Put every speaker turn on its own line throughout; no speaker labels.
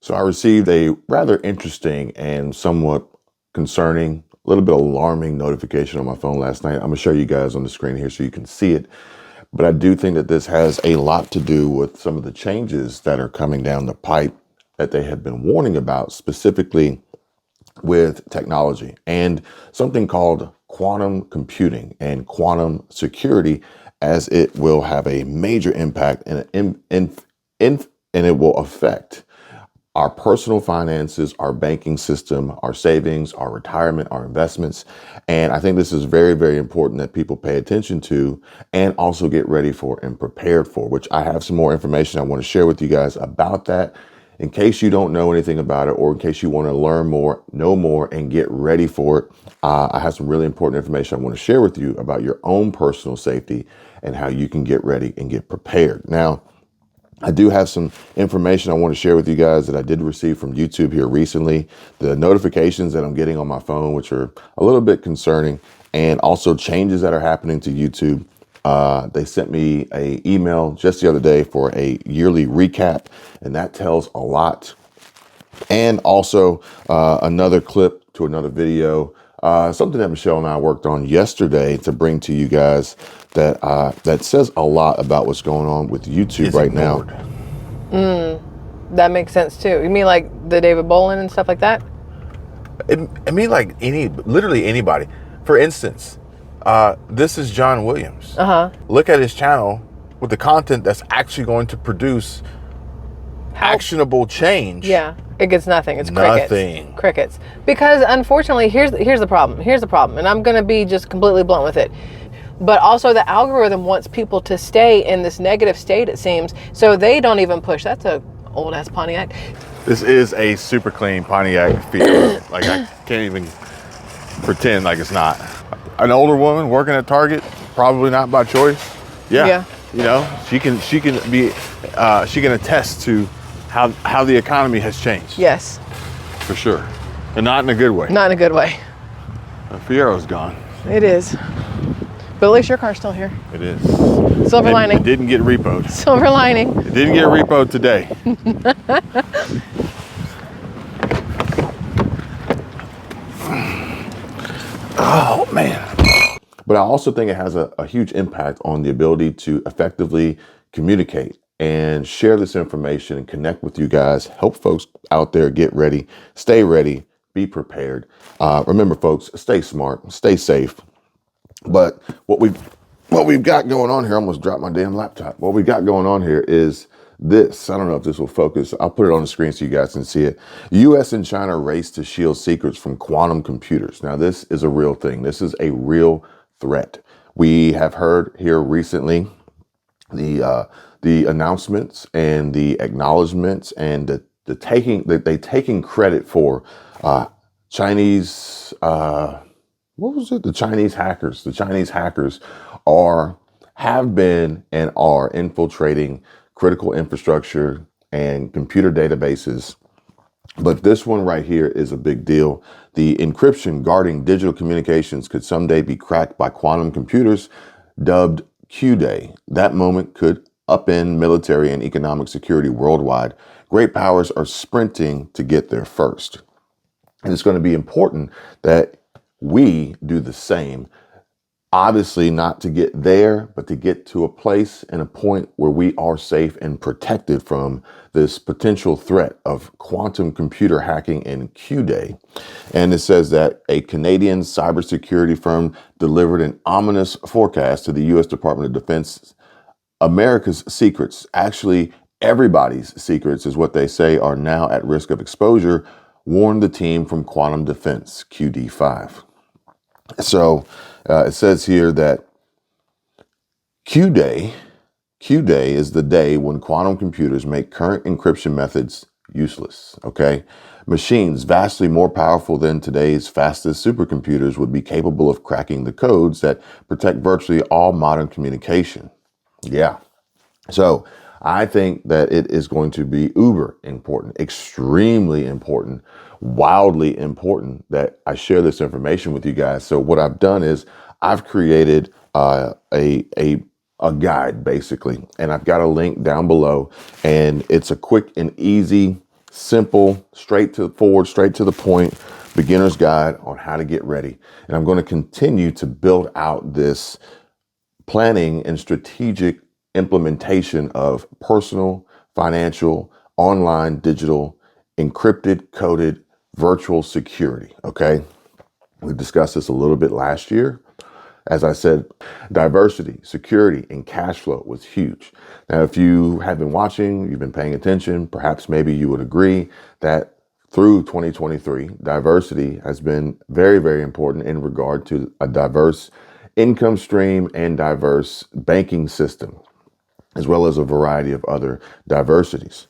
So I received a rather interesting and somewhat concerning, a little bit alarming notification on my phone last night. I'm going to show you guys on the screen here so you can see it. But I do think that this has a lot to do with some of the changes that are coming down the pipe that they have been warning about, specifically with technology and something called quantum computing and quantum security, as it will have a major impact and it will affect our personal finances, our banking system, our savings, our retirement, our investments. And I think this is very, very important that people pay attention to and also get ready for and prepared for, which I have some more information I want to share with you guys about that. In case you don't know anything about it, or in case you want to learn more, know more, and get ready for it, I have some really important information I want to share with you about your own personal safety and how you can get ready and get prepared. Now, I do have some information I want to share with you guys that I did receive from YouTube here recently. The notifications that I'm getting on my phone, which are a little bit concerning, and also changes that are happening to YouTube. They sent me an email just the other day for a yearly recap, and that tells a lot. And also another clip to another video, something that Michelle and I worked on yesterday to bring to you guys that that says a lot about what's going on with YouTube right now.
That makes sense too. You mean like the David Bolin and stuff like that?
I mean, like literally anybody. For instance, this is John Williams. Look at his channel with the content that's actually going to produce actionable change.
Yeah, it gets nothing. It's
nothing.
Crickets. Because unfortunately, here's the problem. Here's the problem, and I'm going to be just completely blunt with it. But also the algorithm wants people to stay in this negative state, it seems, so they don't even push. That's a old ass Pontiac.
This is a super clean Pontiac Field. Like, I can't even pretend like it's not. An older woman working at Target, probably not by choice. Yeah. You know, she can attest to how the economy has changed.
Yes.
For sure. And not in a good way.
Not in a good way.
Fiero's gone.
It is. But at least your car's still here.
It is.
Silver lining.
It didn't get repoed.
Silver lining.
It didn't get repoed today. Oh, man. But I also think it has a huge impact on the ability to effectively communicate and share this information and connect with you guys, help folks out there get ready, stay ready, be prepared. Remember, folks, stay smart, stay safe. But what we've got going on here, I almost dropped my damn laptop. What we've got going on here is this. I don't know if this will focus. I'll put it on the screen so you guys can see it. U.S. and China race to shield secrets from quantum computers. Now, this is a real thing. This is a real threat. We have heard here recently the announcements and the acknowledgments and the taking credit for Chinese. What was it? The Chinese hackers. The Chinese hackers have been and are infiltrating critical infrastructure and computer databases. But this one right here is a big deal. The encryption guarding digital communications could someday be cracked by quantum computers, dubbed Q-Day. That moment could upend military and economic security worldwide. Great powers are sprinting to get there first. And it's going to be important that we do the same. Obviously not to get there, but to get to a place and a point where we are safe and protected from this potential threat of quantum computer hacking and Q-Day. And it says that a Canadian cybersecurity firm delivered an ominous forecast to the U.S. Department of Defense. America's secrets, actually everybody's secrets is what they say, are now at risk of exposure, warned the team from Quantum Defense, QD5. So it says here that Q-Day is the day when quantum computers make current encryption methods useless, okay? Machines vastly more powerful than today's fastest supercomputers would be capable of cracking the codes that protect virtually all modern communication. Yeah. So I think that it is going to be uber important, extremely important, wildly important that I share this information with you guys. So what I've done is I've created a guide basically, and I've got a link down below, and it's a quick and easy Simple, straight to the forward, straight to the point, beginner's guide on how to get ready. And I'm going to continue to build out this planning and strategic implementation of personal, financial, online, digital, encrypted, coded, virtual security. Okay. We discussed this a little bit last year. As I said, diversity, security, and cash flow was huge. Now, if you have been watching, you've been paying attention, perhaps maybe you would agree that through 2023, diversity has been very, very important in regard to a diverse income stream and diverse banking system, as well as a variety of other diversities.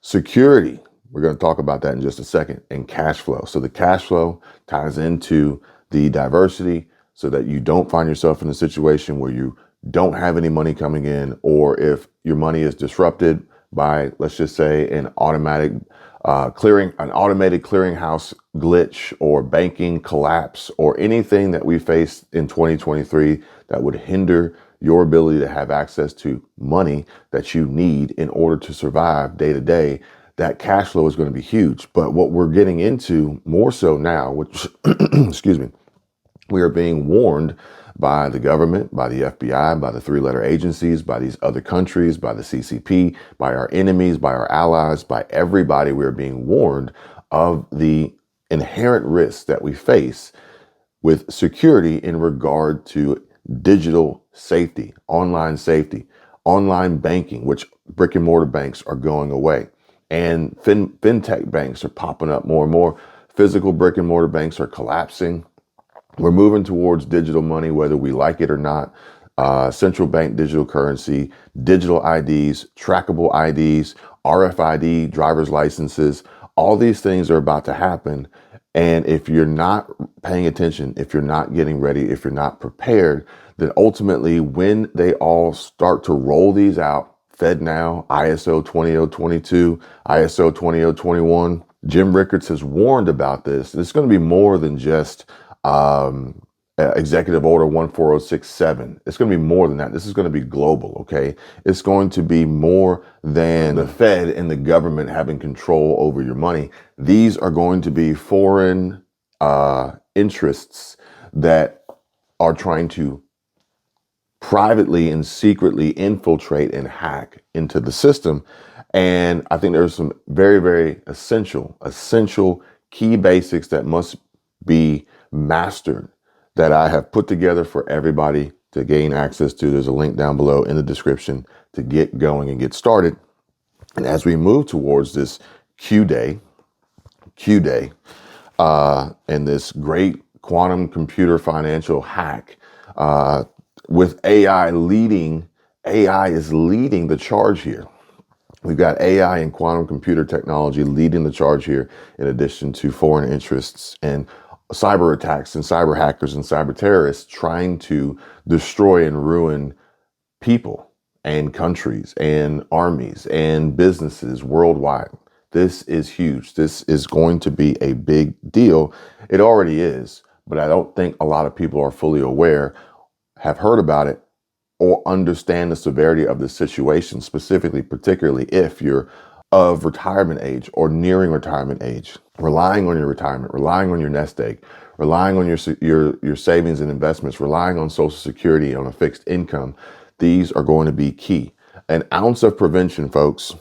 Security, we're going to talk about that in just a second, and cash flow. So the cash flow ties into the diversity so that you don't find yourself in a situation where you don't have any money coming in, or if your money is disrupted by, let's just say, an automated clearinghouse glitch or banking collapse or anything that we faced in 2023 that would hinder your ability to have access to money that you need in order to survive day to day. That cash flow is going to be huge. But what we're getting into more so now, which, excuse me, we are being warned by the government, by the FBI, by the three-letter agencies, by these other countries, by the CCP, by our enemies, by our allies, by everybody. We are being warned of the inherent risks that we face with security in regard to digital safety, online banking, which brick and mortar banks are going away. And fintech banks are popping up more and more. Physical brick and mortar banks are collapsing. We're moving towards digital money, whether we like it or not. Central bank digital currency, digital IDs, trackable IDs, RFID, driver's licenses. All these things are about to happen. And if you're not paying attention, if you're not getting ready, if you're not prepared, then ultimately when they all start to roll these out, FedNow, ISO 20022, ISO 20021, Jim Rickards has warned about this. It's going to be more than just Executive Order 14067. It's going to be more than that. This is going to be global, okay? It's going to be more than the Fed and the government having control over your money. These are going to be foreign interests that are trying to privately and secretly infiltrate and hack into the system. And I think there's some very, very essential key basics that must be mastered that I have put together for everybody to gain access to. There's a link down below in the description to get going and get started. And as we move towards this Q day, and this great quantum computer financial hack, with AI is leading the charge here. We've got AI and quantum computer technology leading the charge here, in addition to foreign interests and cyber attacks and cyber hackers and cyber terrorists trying to destroy and ruin people and countries and armies and businesses worldwide. This is huge. This is going to be a big deal. It already is, but I don't think a lot of people are fully aware, have heard about it, or understand the severity of the situation, particularly if you're of retirement age or nearing retirement age, relying on your retirement, relying on your nest egg, relying on your savings and investments, relying on Social Security, on a fixed income. These are going to be key. An ounce of prevention, folks.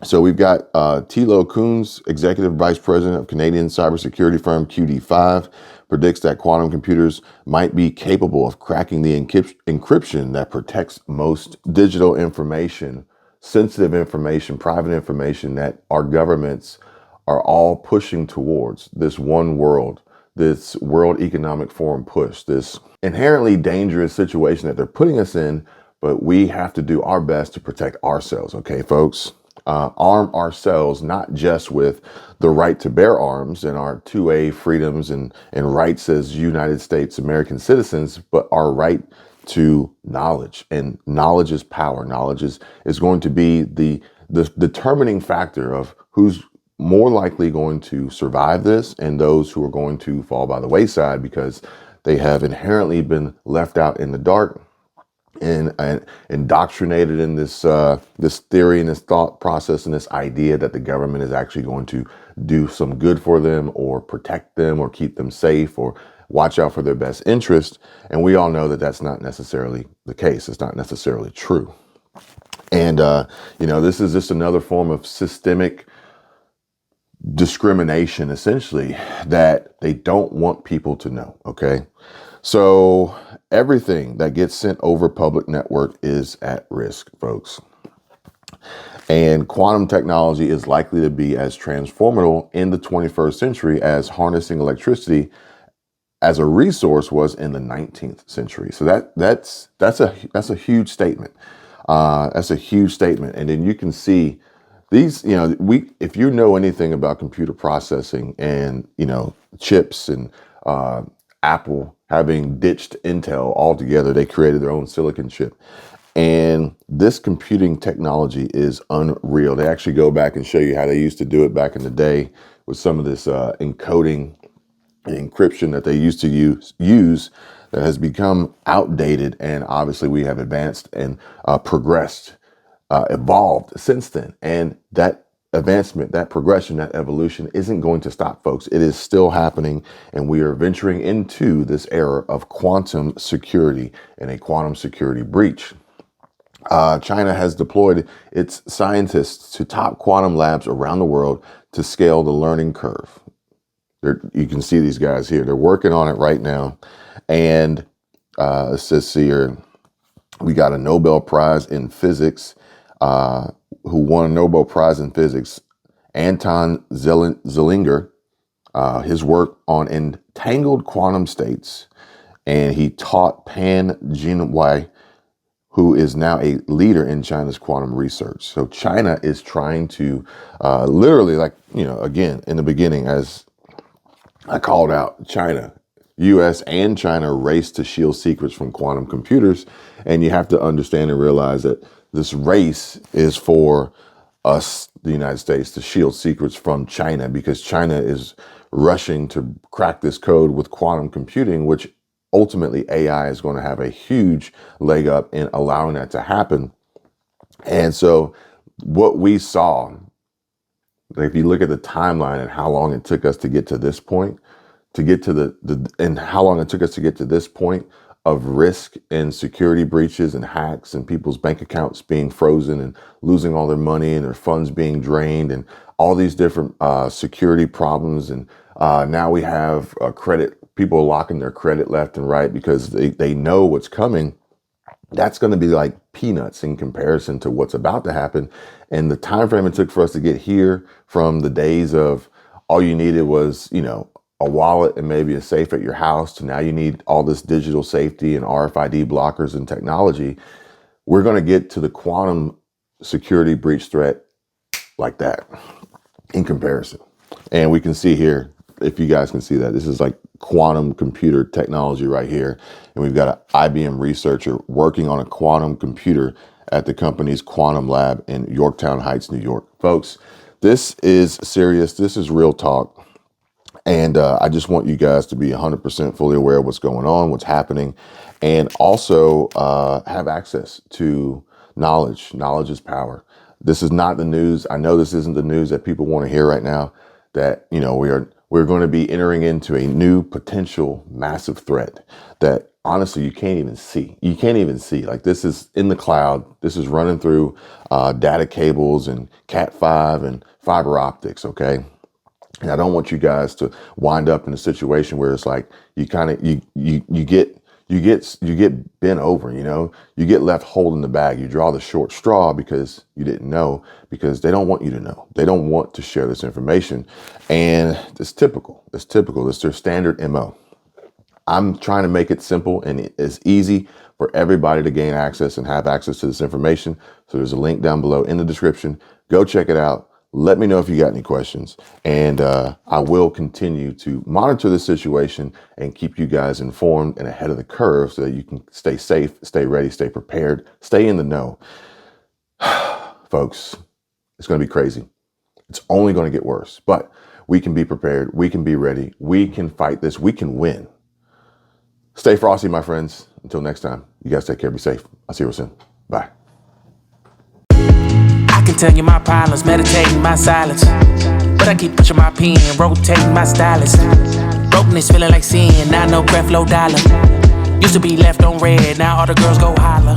So we've got Thilo Koons, Executive Vice President of Canadian cybersecurity firm QD5, predicts that quantum computers might be capable of cracking the encryption that protects most digital information, sensitive information, private information that our governments are all pushing towards. This one world, this World Economic Forum push, this inherently dangerous situation that they're putting us in, but we have to do our best to protect ourselves, okay, folks? Arm ourselves, not just with the right to bear arms and our 2A freedoms and rights as United States American citizens, but our right to knowledge. And knowledge is power. Knowledge is going to be the determining factor of who's more likely going to survive this and those who are going to fall by the wayside because they have inherently been left out in the dark. and indoctrinated in this theory and this thought process and this idea that the government is actually going to do some good for them or protect them or keep them safe or watch out for their best interest. And we all know that that's not necessarily the case. It's not necessarily true. And this is just another form of systemic discrimination, essentially, that they don't want people to know. Okay. So everything that gets sent over public network is at risk, folks. And quantum technology is likely to be as transformative in the 21st century as harnessing electricity as a resource was in the 19th century. So that's a huge statement. That's a huge statement. And then you can see these, if you know anything about computer processing and, chips and Apple having ditched Intel altogether, they created their own silicon chip. And this computing technology is unreal. They actually go back and show you how they used to do it back in the day with some of this encoding and encryption that they used to use that has become outdated. And obviously we have advanced and progressed, evolved since then. And that advancement, that progression, that evolution isn't going to stop, folks. It is still happening. And we are venturing into this era of quantum security and a quantum security breach. China has deployed its scientists to top quantum labs around the world to scale the learning curve. You can see these guys here. They're working on it right now. And it says here, we got a Nobel Prize in physics, who won a Nobel Prize in physics, Anton Zeilinger, his work on entangled quantum states. And he taught Pan Jinwei, who is now a leader in China's quantum research. So China is trying to literally, again, in the beginning, as I called out, China, US and China race to shield secrets from quantum computers. And you have to understand and realize that this race is for us, the United States, to shield secrets from China, because China is rushing to crack this code with quantum computing, which ultimately AI is going to have a huge leg up in allowing that to happen. And so what we saw, if you look at the timeline and how long it took us to get to this point, and how long it took us to get to this point of risk and security breaches and hacks and people's bank accounts being frozen and losing all their money and their funds being drained and all these different security problems. And now we have people locking their credit left and right because they know what's coming. That's going to be like peanuts in comparison to what's about to happen. And the time frame it took for us to get here, from the days of all you needed was, a wallet and maybe a safe at your house, to now you need all this digital safety and RFID blockers and technology. We're going to get to the quantum security breach threat like that in comparison. And we can see here, if you guys can see that, this is like quantum computer technology right here. And we've got an IBM researcher working on a quantum computer at the company's quantum lab in Yorktown Heights, New York. Folks, this is serious. This is real talk. And I just want you guys to be 100% fully aware of what's going on, what's happening, and also have access to knowledge. Knowledge is power. This is not the news. I know this isn't the news that people want to hear right now, that, we're going to be entering into a new potential massive threat that honestly you can't even see. You can't even see. Like, this is in the cloud. This is running through data cables and Cat5 and fiber optics. Okay. And I don't want you guys to wind up in a situation where it's like you get bent over, you get left holding the bag. You draw the short straw because you didn't know, because they don't want you to know. They don't want to share this information. And it's typical. It's their standard MO. I'm trying to make it simple and it's easy for everybody to gain access and have access to this information. So there's a link down below in the description. Go check it out. Let me know if you got any questions, and I will continue to monitor the situation and keep you guys informed and ahead of the curve so that you can stay safe, stay ready, stay prepared, stay in the know. Folks, it's going to be crazy. It's only going to get worse, but we can be prepared. We can be ready. We can fight this. We can win. Stay frosty, my friends. Until next time. You guys take care. Be safe. I'll see you real soon. Bye.
I can tell you my problems, meditating my silence. But I keep pushing my pen, rotating my stylus. Brokenness feeling like sin, now no breath, low dollar. Used to be left on red, now all the girls go holler.